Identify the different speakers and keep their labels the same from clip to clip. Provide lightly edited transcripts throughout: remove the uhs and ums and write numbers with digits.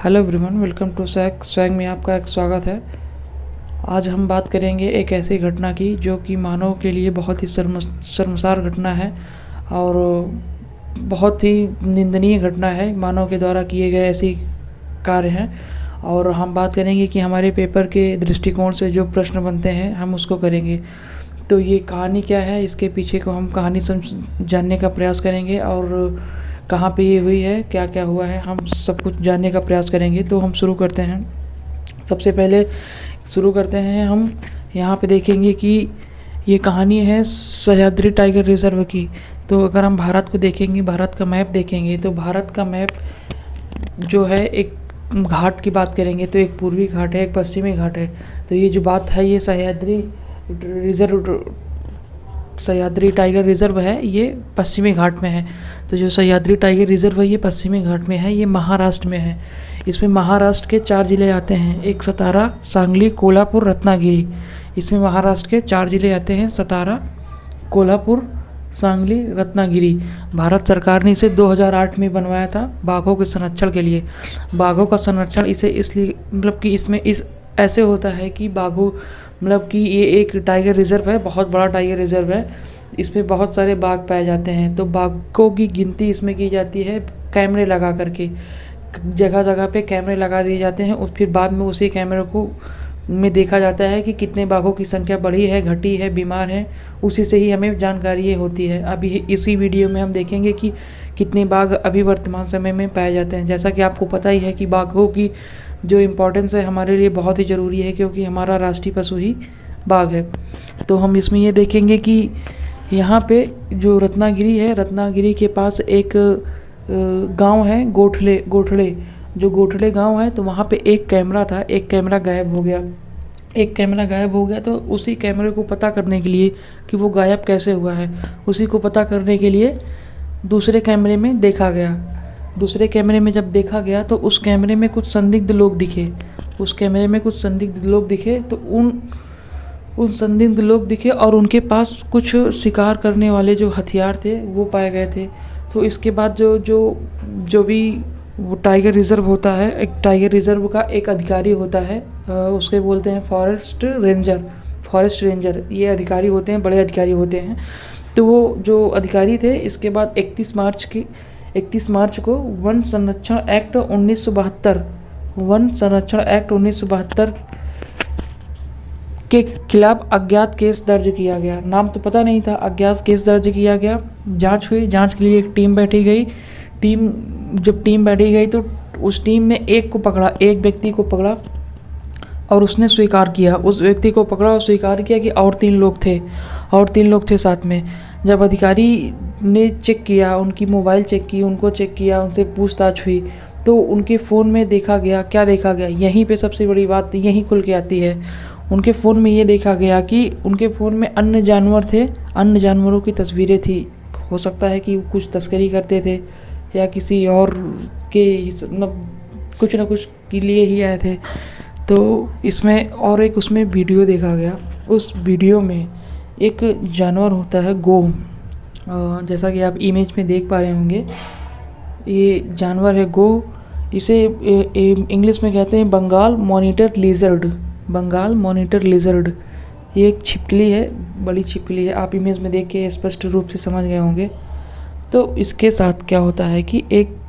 Speaker 1: Hello everyone, welcome to swag में आपका एक स्वागत है। आज हम बात करेंगे एक ऐसी घटना की जो कि मानव के लिए बहुत ही शर्मसार घटना है और बहुत ही निंदनीय घटना है। मानव के द्वारा किए गए ऐसी कार्य हैं और हम बात करेंगे कि हमारे पेपर के दृष्टिकोण से जो प्रश्न बनते हैं हम उसको करेंगे। तो ये कहानी क्या है, इसके पीछे को हम कहानी जानने का प्रयास करेंगे और कहाँ पे ये हुई है, क्या क्या हुआ है, हम सब कुछ जानने का प्रयास करेंगे। तो हम शुरू करते हैं। सबसे पहले शुरू करते हैं हम यहाँ पे देखेंगे कि ये कहानी है सह्याद्री टाइगर रिजर्व की। तो अगर हम भारत को देखेंगे, भारत का मैप देखेंगे, तो भारत का मैप जो है एक घाट की बात करेंगे तो एक पूर्वी घाट है, एक पश्चिमी घाट है। तो ये जो बात है, ये सह्याद्री टाइगर रिज़र्व है, ये पश्चिमी घाट में है। तो जो सह्याद्री टाइगर रिज़र्व है ये पश्चिमी घाट में है, ये महाराष्ट्र में है। इसमें महाराष्ट्र के 4 ज़िले आते हैं, एक सतारा, सांगली, कोल्हापुर, रत्नागिरी। इसमें महाराष्ट्र के 4 ज़िले आते हैं, सतारा, कोल्हापुर, सांगली, रत्नागिरी। भारत सरकार ने इसे 2008 में बनवाया था बाघों के संरक्षण के लिए। बाघों का संरक्षण इसे इसलिए मतलब कि इसमें ऐसे होता है कि बाघों मतलब कि ये एक टाइगर रिज़र्व है, बहुत बड़ा टाइगर रिज़र्व है। इसमें बहुत सारे बाघ पाए जाते हैं। तो बाघों की गिनती इसमें की जाती है कैमरे लगा करके। जगह जगह पे कैमरे लगा दिए जाते हैं और फिर बाद में उसी कैमरे को में देखा जाता है कि कितने बाघों की संख्या बढ़ी है, घटी है, बीमार है। उसी से ही हमें जानकारी ये होती है। अभी इसी वीडियो में हम देखेंगे कि कितने बाघ अभी वर्तमान समय में पाए जाते हैं। जैसा कि आपको पता ही है कि बाघों की जो इम्पोर्टेंस है हमारे लिए बहुत ही ज़रूरी है, क्योंकि हमारा राष्ट्रीय पशु ही बाघ है। तो हम इसमें ये देखेंगे कि यहाँ पे जो रत्नागिरी है, रत्नागिरी के पास एक गांव है गोठड़े। जो गोठड़े गांव है, तो वहाँ पे एक कैमरा था, एक कैमरा गायब हो गया। तो उसी कैमरे को पता करने के लिए कि वो गायब कैसे हुआ है, उसी को पता करने के लिए दूसरे कैमरे में देखा गया। दूसरे कैमरे में जब देखा गया तो उस कैमरे में कुछ संदिग्ध लोग दिखे। तो उन संदिग्ध लोग दिखे और उनके पास कुछ शिकार करने वाले जो हथियार थे वो पाए गए थे। तो इसके बाद जो भी वो टाइगर रिज़र्व होता है, एक टाइगर रिज़र्व का एक अधिकारी होता है, उसके बोलते हैं फॉरेस्ट रेंजर। ये अधिकारी होते हैं, बड़े अधिकारी होते हैं। तो वो जो अधिकारी थे, इसके बाद 31 मार्च को वन संरक्षण एक्ट 1972 के खिलाफ अज्ञात केस दर्ज किया गया। नाम तो पता नहीं था, अज्ञात केस दर्ज किया गया। जांच हुई, जांच के लिए एक टीम बैठी गई। जब टीम बैठी गई तो उस टीम ने एक व्यक्ति को पकड़ा और उसने स्वीकार किया। उस व्यक्ति को पकड़ा और स्वीकार किया कि और 3 लोग थे साथ में। जब अधिकारी ने चेक किया, उनकी मोबाइल चेक की, उनसे पूछताछ हुई, तो उनके फ़ोन में देखा गया, क्या देखा गया, यहीं पे सबसे बड़ी बात यहीं खुल के आती है। उनके फ़ोन में ये देखा गया कि उनके फ़ोन में अन्य जानवर थे, अन्य जानवरों की तस्वीरें थी। हो सकता है कि कुछ तस्करी करते थे या किसी और के मतलब कुछ ना कुछ के लिए ही आए थे। तो इसमें और एक उसमें वीडियो देखा गया। उस वीडियो में एक जानवर होता है गो, जैसा कि आप इमेज में देख पा रहे होंगे। ये जानवर है गो। इसे इंग्लिश में कहते हैं बंगाल मॉनिटर लिजर्ड। ये एक छिपकली है, बड़ी छिपकली है। आप इमेज में देख के स्पष्ट रूप से समझ गए होंगे। तो इसके साथ क्या होता है कि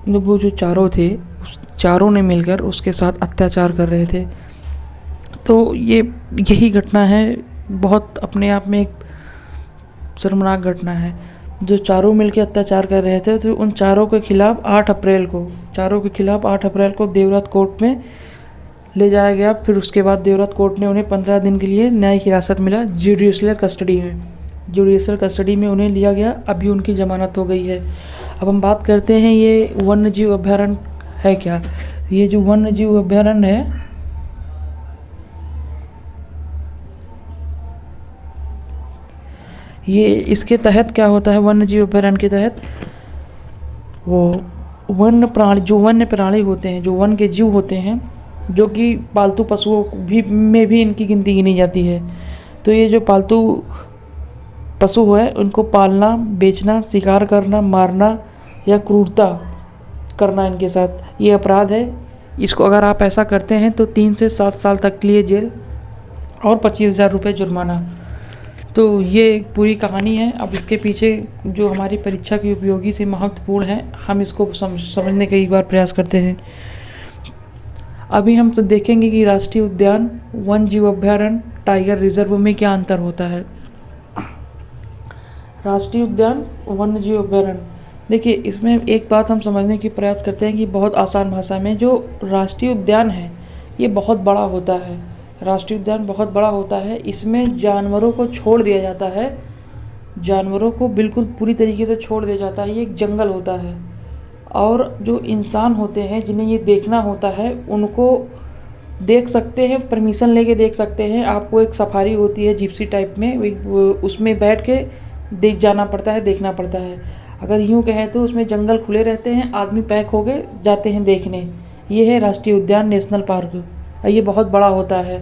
Speaker 1: वो जो चारों थे, उस चारों ने मिलकर उसके साथ अत्याचार कर रहे थे। तो यही घटना है, बहुत अपने आप में एक शर्मनाक घटना है। जो चारों मिलकर अत्याचार कर रहे थे, तो उन चारों के खिलाफ 8 अप्रैल को देवरात कोर्ट में ले जाया गया। फिर उसके बाद देवरात कोर्ट ने उन्हें 15 दिन के लिए न्यायिक हिरासत मिला, जुडिशियल कस्टडी में उन्हें लिया गया। अभी उनकी जमानत हो गई है। अब हम बात करते हैं ये वन्य जीव अभयारण्य है क्या। ये जो वन्य जीव अभयारण्य है, ये इसके तहत क्या होता है, वन्य जीव अभयारण्य के तहत वो वन्य प्राणी होते हैं, जो वन के जीव होते हैं, जो कि पालतू पशुओं में भी इनकी गिनती गिनी जाती है। तो ये जो पालतू पशु है, उनको पालना, बेचना, शिकार करना, मारना या क्रूरता करना इनके साथ ये अपराध है। इसको अगर आप ऐसा करते हैं तो 3 से 7 साल तक के लिए जेल और 25,000 रुपये जुर्माना। तो ये एक पूरी कहानी है। अब इसके पीछे जो हमारी परीक्षा की उपयोगी से महत्वपूर्ण है, हम इसको समझने का एक बार प्रयास करते हैं। अभी हम सब देखेंगे कि राष्ट्रीय उद्यान, वन जीव अभयारण्य, टाइगर रिजर्व में क्या अंतर होता है। राष्ट्रीय उद्यान, वन्य जीव अभयारण्य, देखिए इसमें एक बात हम समझने की प्रयास करते हैं कि बहुत आसान भाषा में, जो राष्ट्रीय उद्यान है ये बहुत बड़ा होता है। राष्ट्रीय उद्यान बहुत बड़ा होता है, इसमें जानवरों को छोड़ दिया जाता है, जानवरों को बिल्कुल पूरी तरीके से छोड़ दिया जाता है। ये एक जंगल होता है और जो इंसान होते हैं जिन्हें ये देखना होता है उनको देख सकते हैं, परमिशन लेके देख सकते हैं। आपको एक सफारी होती है जिप्सी टाइप में, उसमें बैठ के देख जाना पड़ता है, देखना पड़ता है। अगर यूँ कहें तो उसमें जंगल खुले रहते हैं, आदमी पैक हो गए जाते हैं देखने। ये है राष्ट्रीय उद्यान, नेशनल पार्क, ये बहुत बड़ा होता है।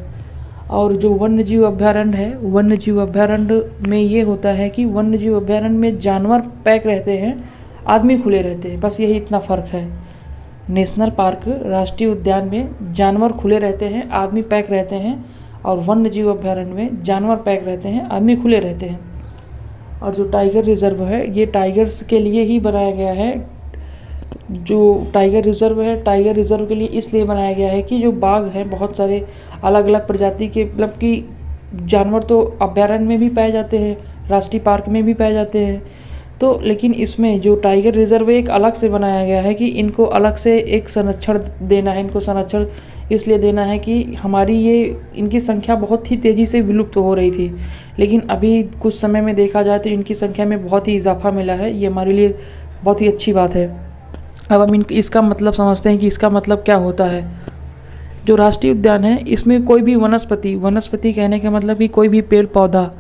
Speaker 1: और जो वन्य जीव अभयारण्य है, वन्य जीव अभयारण्य में ये होता है कि वन्य जीव अभयारण्य में जानवर पैक रहते हैं, आदमी खुले रहते हैं, बस यही इतना फ़र्क है। नेशनल पार्क, राष्ट्रीय उद्यान में जानवर खुले रहते हैं, आदमी पैक रहते हैं, और वन्य जीव अभयारण्य में जानवर पैक रहते हैं, आदमी खुले रहते हैं। और जो टाइगर रिजर्व है, ये टाइगर्स के लिए ही बनाया गया है। जो टाइगर रिजर्व है, टाइगर रिजर्व के लिए इसलिए बनाया गया है कि जो बाघ हैं, बहुत सारे अलग अलग प्रजाति के मतलब कि जानवर तो अभयारण्य में भी पाए जाते हैं, राष्ट्रीय पार्क में भी पाए जाते हैं। तो लेकिन इसमें जो टाइगर रिजर्व एक अलग से बनाया गया है कि इनको अलग से एक संरक्षण देना है। इनको संरक्षण इसलिए देना है कि हमारी ये इनकी संख्या बहुत ही तेज़ी से विलुप्त हो रही थी, लेकिन अभी कुछ समय में देखा जाए तो इनकी संख्या में बहुत ही इजाफा मिला है। ये हमारे लिए बहुत ही अच्छी बात है। अब हम इसका मतलब समझते हैं कि इसका मतलब क्या होता है। जो राष्ट्रीय उद्यान है, इसमें कोई भी वनस्पति, वनस्पति कहने का मतलब कि कोई भी पेड़ पौधा,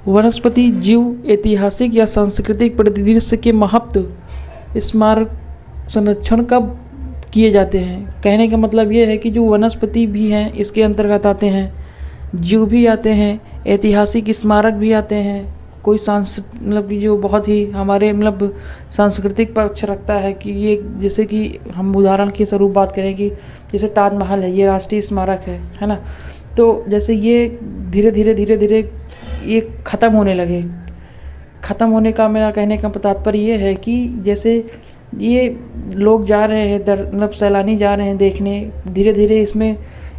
Speaker 1: वनस्पति, जीव, ऐतिहासिक या सांस्कृतिक परिदृश्य के महत्व स्मारक संरक्षण कब किए जाते हैं। कहने का मतलब ये है कि जो वनस्पति भी हैं इसके अंतर्गत आते हैं, जीव भी आते हैं, ऐतिहासिक स्मारक भी आते हैं, कोई मतलब कि जो बहुत ही हमारे मतलब सांस्कृतिक पक्ष रखता है कि ये, जैसे कि हम उदाहरण के स्वरूप बात करें कि जैसे ताजमहल है, ये राष्ट्रीय स्मारक है ना। तो जैसे ये धीरे धीरे ये ख़त्म होने लगे। ख़त्म होने का मेरा कहने का तात्पर्य ये है कि जैसे ये लोग जा रहे हैं, मतलब सैलानी जा रहे हैं देखने, धीरे धीरे इसमें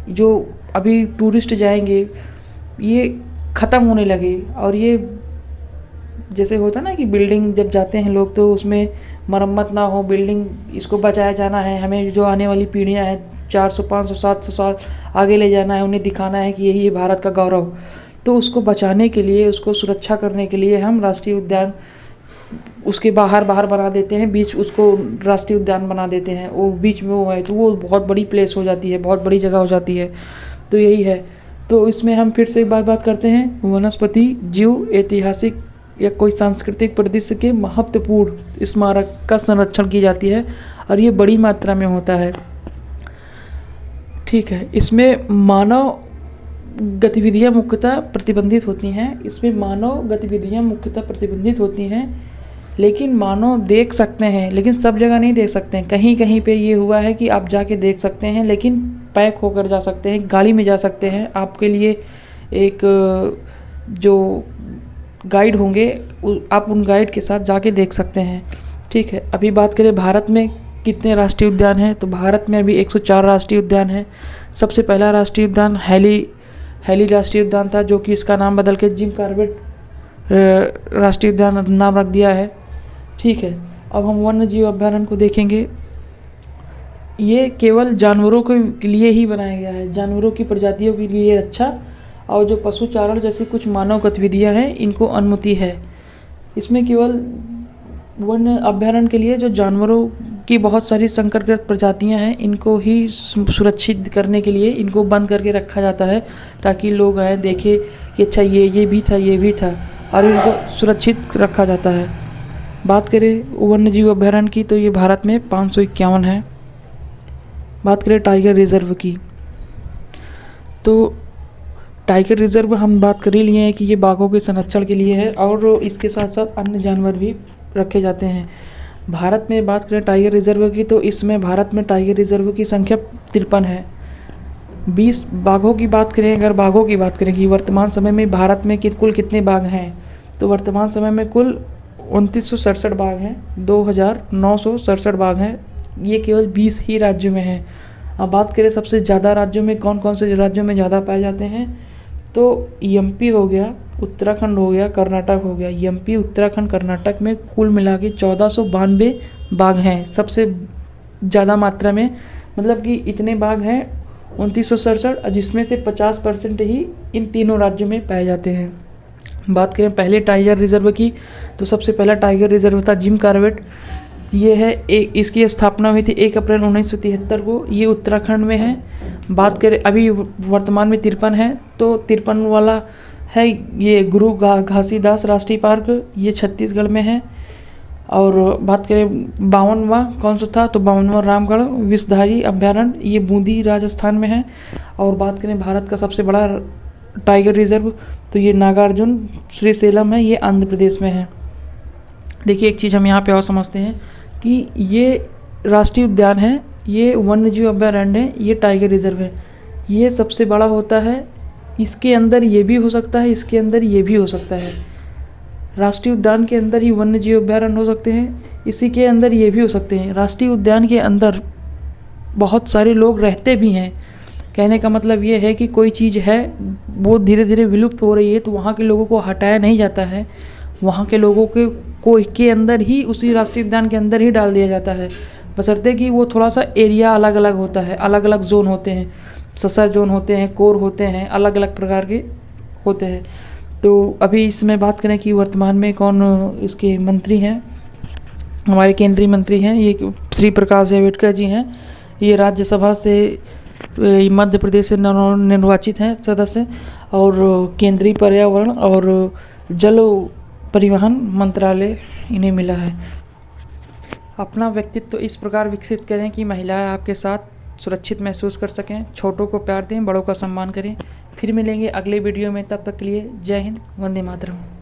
Speaker 1: जो अभी टूरिस्ट जाएंगे ये ख़त्म होने लगे। और ये जैसे होता ना कि बिल्डिंग जब जाते हैं लोग तो उसमें मरम्मत ना हो, बिल्डिंग इसको बचाया जाना है, हमें जो आने वाली पीढ़ियां हैं 400, 500, 700 साल आगे ले जाना है, उन्हें दिखाना है कि यही है भारत का गौरव। तो उसको बचाने के लिए, उसको सुरक्षा करने के लिए हम राष्ट्रीय उद्यान उसके बाहर बना देते हैं, बीच उसको राष्ट्रीय उद्यान बना देते हैं। वो बीच में वो है तो वो बहुत बड़ी प्लेस हो जाती है, बहुत बड़ी जगह हो जाती है। तो यही है। तो इसमें हम फिर से एक बात करते हैं, वनस्पति, जीव, ऐतिहासिक या कोई सांस्कृतिक परिदृश्य के महत्वपूर्ण स्मारक का संरक्षण की जाती है और ये बड़ी मात्रा में होता है। ठीक है। इसमें मानव गतिविधियां मुख्यतः प्रतिबंधित होती हैं, इसमें मानव गतिविधियां मुख्यतः प्रतिबंधित होती हैं, लेकिन मानव देख सकते हैं, लेकिन सब जगह नहीं देख सकते हैं। कहीं कहीं पे ये हुआ है कि आप जाके देख सकते हैं, लेकिन पैक होकर जा सकते हैं, गाड़ी में जा सकते हैं। आपके लिए एक जो गाइड होंगे, आप उन गाइड के साथ जाके देख सकते हैं। ठीक है। अभी बात करें भारत में कितने राष्ट्रीय उद्यान हैं, तो भारत में अभी 104 राष्ट्रीय उद्यान हैं। सबसे पहला राष्ट्रीय उद्यान हैली राष्ट्रीय उद्यान था, जो कि इसका नाम बदल के जिम कॉर्बेट राष्ट्रीय उद्यान नाम रख दिया है। ठीक है। अब हम वन्य जीव अभयारण्य को देखेंगे। ये केवल जानवरों के लिए ही बनाया गया है, जानवरों की प्रजातियों के लिए अच्छा, और जो पशुचारण जैसी कुछ मानव गतिविधियां हैं इनको अनुमति है। इसमें केवल वन्य अभयारण्य के लिए जो जानवरों की बहुत सारी संकटग्रस्त प्रजातियां हैं इनको ही सुरक्षित करने के लिए इनको बंद करके रखा जाता है, ताकि लोग आए देखें कि अच्छा ये भी था, और इनको सुरक्षित रखा जाता है। बात करें वन्य जीव अभयारण्य की, तो ये भारत में 551 है। बात करें टाइगर रिजर्व की, तो टाइगर रिजर्व हम बात कर ही लिए हैं कि ये बाघों के संरक्षण के लिए है, और इसके साथ साथ अन्य जानवर भी रखे जाते हैं। भारत में बात करें टाइगर रिजर्व की, तो इसमें भारत में टाइगर रिजर्व की संख्या 53 है। 20 बाघों की बात करें, अगर बाघों की बात करें कि वर्तमान समय में भारत में कुल कितने बाघ हैं, तो वर्तमान समय में कुल 2967 बाघ हैं, 2967 बाघ हैं। ये केवल 20 ही राज्यों में हैं। अब बात करें सबसे ज़्यादा राज्यों में, कौन कौन से राज्यों में ज़्यादा पाए जाते हैं, तो एमपी हो गया, उत्तराखंड हो गया, कर्नाटक हो गया। एमपी, उत्तराखंड, कर्नाटक में कुल मिला के 1492 बाघ हैं, सबसे ज़्यादा मात्रा में, मतलब कि इतने बाघ हैं 2967, जिसमें से 50% ही इन तीनों राज्यों में पाए जाते हैं। बात करें पहले टाइगर रिजर्व की, तो सबसे पहला टाइगर रिजर्व था जिम कॉर्बेट। ये है इसकी स्थापना हुई थी 1 अप्रैल 1973 को। ये उत्तराखंड में है। बात करें अभी वर्तमान में 53 है, तो 53 वाला है ये गुरु घासीदास राष्ट्रीय पार्क, ये छत्तीसगढ़ में है। और बात करें 52वां कौन सा था, तो 52वां रामगढ़ विषधारी अभ्यारण्य, ये बूंदी राजस्थान में है। और बात करें भारत का सबसे बड़ा टाइगर रिजर्व, तो ये नागार्जुन श्रीशैलम है, ये आंध्र प्रदेश में है। देखिए एक चीज़ हम यहाँ पे और समझते हैं कि ये राष्ट्रीय उद्यान है, ये वन्यजीव अभ्यारण्य है, ये टाइगर रिजर्व है। ये सबसे बड़ा होता है, इसके अंदर ये भी हो सकता है, इसके अंदर ये भी हो सकता है। राष्ट्रीय उद्यान के अंदर ही वन्यजीव अभ्यारण्य हो सकते हैं, इसी के अंदर ये भी हो सकते हैं। राष्ट्रीय उद्यान के अंदर बहुत सारे लोग रहते भी हैं। कहने का मतलब ये है कि कोई चीज़ है वो धीरे धीरे विलुप्त हो रही है, तो वहाँ के लोगों को हटाया नहीं जाता है, वहाँ के लोगों के अंदर ही, उसी राष्ट्रीय उद्यान के अंदर ही डाल दिया जाता है, बशर्ते कि वो थोड़ा सा एरिया अलग अलग होता है, अलग अलग जोन होते हैं, ससर जोन होते हैं, कोर होते हैं, अलग अलग प्रकार के होते हैं। तो अभी इसमें बात करें कि वर्तमान में कौन इसके मंत्री हैं, हमारे केंद्रीय मंत्री हैं, ये श्री प्रकाश जावड़ेकर जी हैं। ये राज्यसभा से मध्य प्रदेश से निर्वाचित हैं सदस्य, और केंद्रीय पर्यावरण और जल परिवहन मंत्रालय इन्हें मिला है। अपना व्यक्तित्व इस प्रकार विकसित करें कि महिलाएं आपके साथ सुरक्षित महसूस कर सकें। छोटों को प्यार दें, बड़ों का सम्मान करें। फिर मिलेंगे अगले वीडियो में, तब तक के लिए जय हिंद, वंदे मातरम।